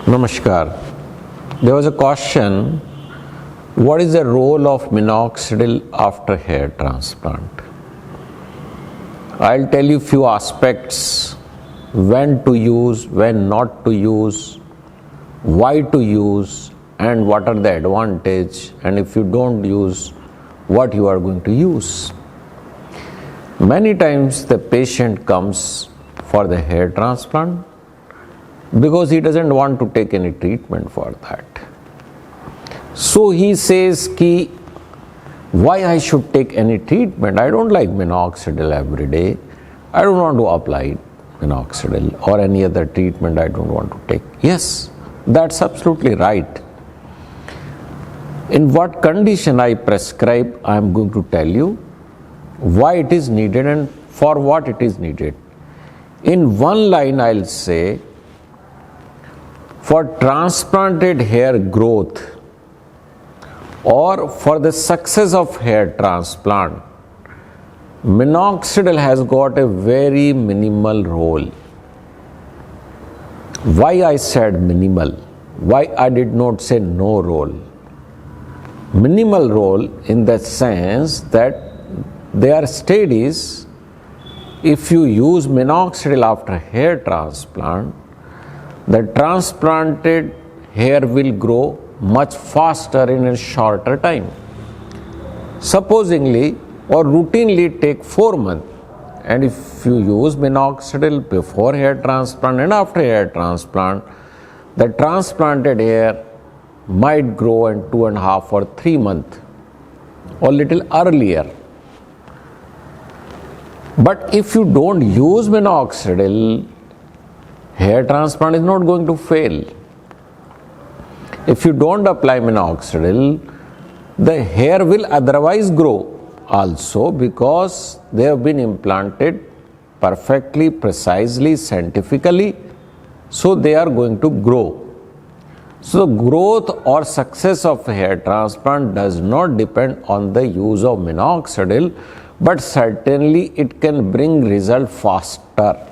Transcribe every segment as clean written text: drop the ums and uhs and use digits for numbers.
Namaskar. There was a question, what is the role of minoxidil after hair transplant? I'll tell you few aspects, when to use, when not to use, why to use, and what are the advantage, and if you don't use, what you are going to use. Many times the patient comes for the hair transplant because he doesn't want to take any treatment for that. So he says ki, why I should take any treatment? I don't like minoxidil every day. I don't want to apply minoxidil or any other treatment I don't want to take. Yes, that's absolutely right. In what condition I prescribe, I am going to tell you why it is needed and for what it is needed. In one line I'll say, for transplanted hair growth or for the success of hair transplant, minoxidil has got a very minimal role. Why I said minimal? Why I did not say no role? Minimal role in the sense that there are studies, if you use minoxidil after hair transplant, the transplanted hair will grow much faster in a shorter time. Supposingly or routinely take 4 months, and if you use minoxidil before hair transplant and after hair transplant, the transplanted hair might grow in 2.5 or 3 months or little earlier. But if you don't use minoxidil, hair transplant is not going to fail. If you don't apply minoxidil, the hair will otherwise grow also because they have been implanted perfectly, precisely, scientifically, so they are going to grow. So growth or success of hair transplant does not depend on the use of minoxidil, but certainly it can bring result faster.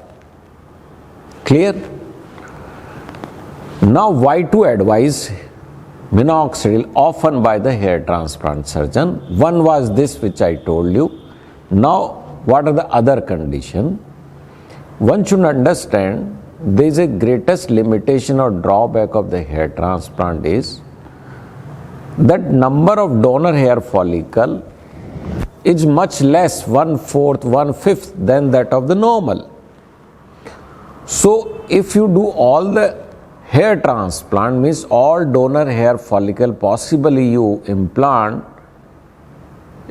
Clear? Now, why to advise minoxidil often by the hair transplant surgeon? One was this which I told you. Now, what are the other conditions? One should understand there is a greatest limitation or drawback of the hair transplant is that number of donor hair follicle is much less, 1/4, 1/5 than that of the normal. So, if you do all the hair transplant, means all donor hair follicle possibly you implant,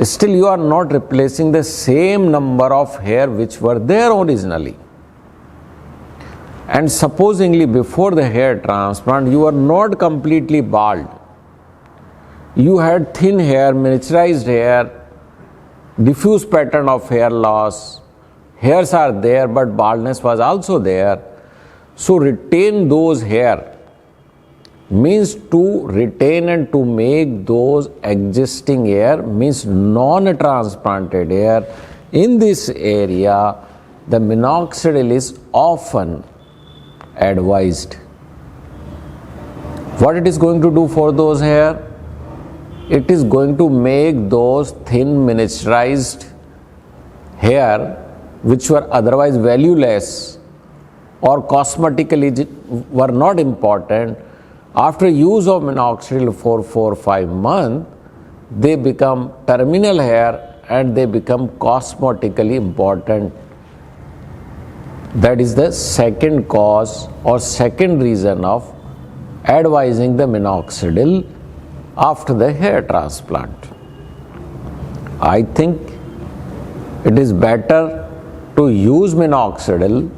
still you are not replacing the same number of hair which were there originally. And supposingly before the hair transplant, you are not completely bald. You had thin hair, miniaturized hair, diffuse pattern of hair loss. Hairs are there, but baldness was also there. So retain those hair means to retain and to make those existing hair means non-transplanted hair. In this area, the minoxidil is often advised. What it is going to do for those hair? It is going to make those thin miniaturized hair which were otherwise valueless or cosmetically were not important, after use of minoxidil for 4 or 5 months, they become terminal hair and they become cosmetically important. That is the second cause or second reason of advising the minoxidil after the hair transplant. I think it is better to use minoxidil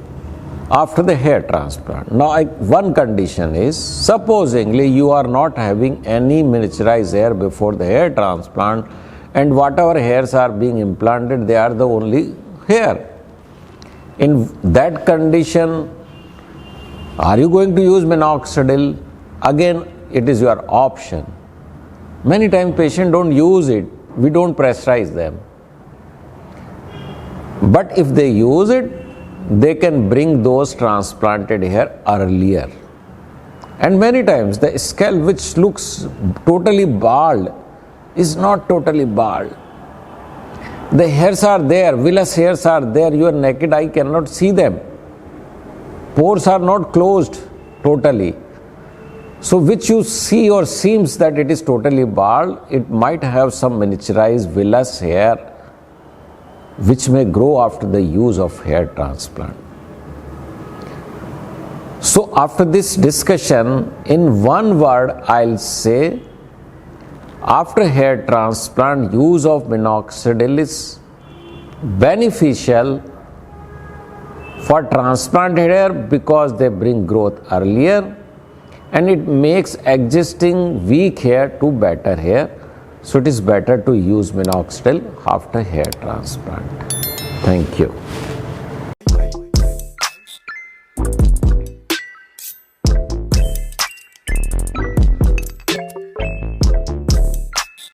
after the hair transplant. Now, one condition is, supposingly you are not having any miniaturized hair before the hair transplant, and whatever hairs are being implanted, they are the only hair. In that condition, are you going to use minoxidil? Again, it is your option. Many times patients don't use it. We don't pressurize them. But if they use it, they can bring those transplanted hair earlier. And many times the scalp which looks totally bald is not totally bald. The hairs are there, villous hairs are there, your naked eye cannot see them. Pores are not closed totally. So which you see or seems that it is totally bald, it might have some miniaturized villous hair which may grow after the use of hair transplant. So after this discussion, in one word I'll say, after hair transplant, use of minoxidil is beneficial for transplanted hair because they bring growth earlier and it makes existing weak hair to better hair. So it is better to use minoxidil after hair transplant. Thank you.